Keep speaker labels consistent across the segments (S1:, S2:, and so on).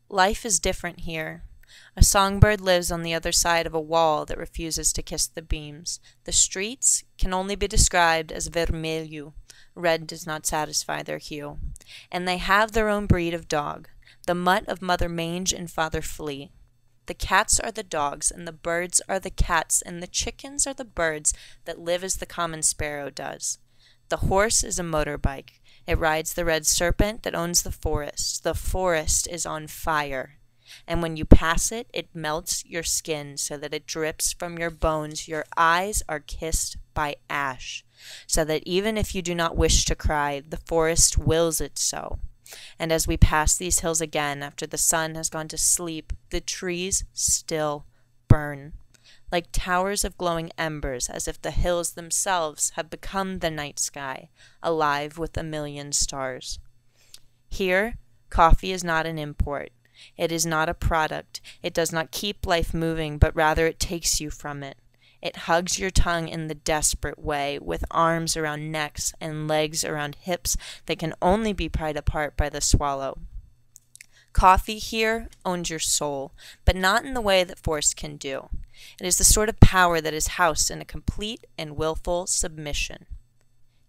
S1: Life is different here. A songbird lives on the other side of a wall that refuses to kiss the beams. The streets can only be described as vermelho. Red does not satisfy their hue. And they have their own breed of dog, the mutt of Mother Mange and Father Flea. The cats are the dogs, and the birds are the cats, and the chickens are the birds that live as the common sparrow does. The horse is a motorbike. It rides the red serpent that owns the forest. The forest is on fire. And when you pass it, it melts your skin so that it drips from your bones. Your eyes are kissed by ash, so that even if you do not wish to cry, the forest wills it so. And as we pass these hills again, after the sun has gone to sleep, the trees still burn, like towers of glowing embers, as if the hills themselves have become the night sky, alive with a million stars. Here, coffee is not an import. It is not a product. It does not keep life moving, but rather it takes you from it. It hugs your tongue in the desperate way, with arms around necks and legs around hips that can only be pried apart by the swallow. Coffee here owns your soul, but not in the way that force can do. It is the sort of power that is housed in a complete and willful submission.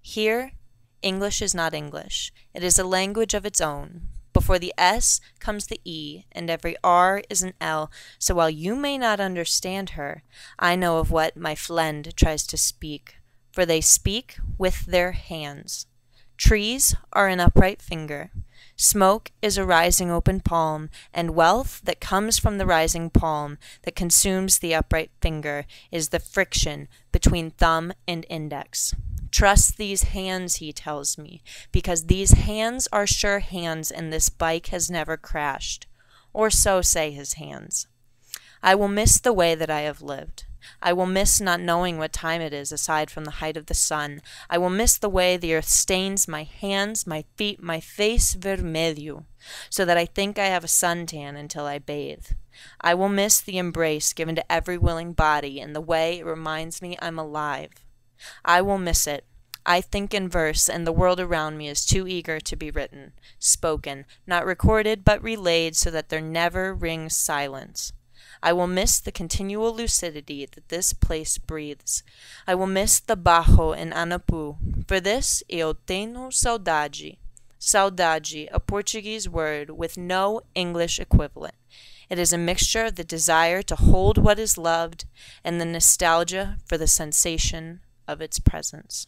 S1: Here, English is not English. It is a language of its own. Before the S comes the E, and every R is an L, so while you may not understand her, I know of what my friend tries to speak, for they speak with their hands. Trees are an upright finger. Smoke is a rising open palm, and wealth that comes from the rising palm that consumes the upright finger is the friction between thumb and index. Trust these hands, he tells me, because these hands are sure hands and this bike has never crashed. Or so say his hands. I will miss the way that I have lived. I will miss not knowing what time it is aside from the height of the sun. I will miss the way the earth stains my hands, my feet, my face vermelho, so that I think I have a suntan until I bathe. I will miss the embrace given to every willing body and the way it reminds me I'm alive. I will miss it. I think in verse, and the world around me is too eager to be written, spoken, not recorded, but relayed so that there never rings silence. I will miss the continual lucidity that this place breathes. I will miss the bajo in Anapu. For this, eu tenho saudade. Saudade, a Portuguese word with no English equivalent. It is a mixture of the desire to hold what is loved and the nostalgia for the sensation of its presence.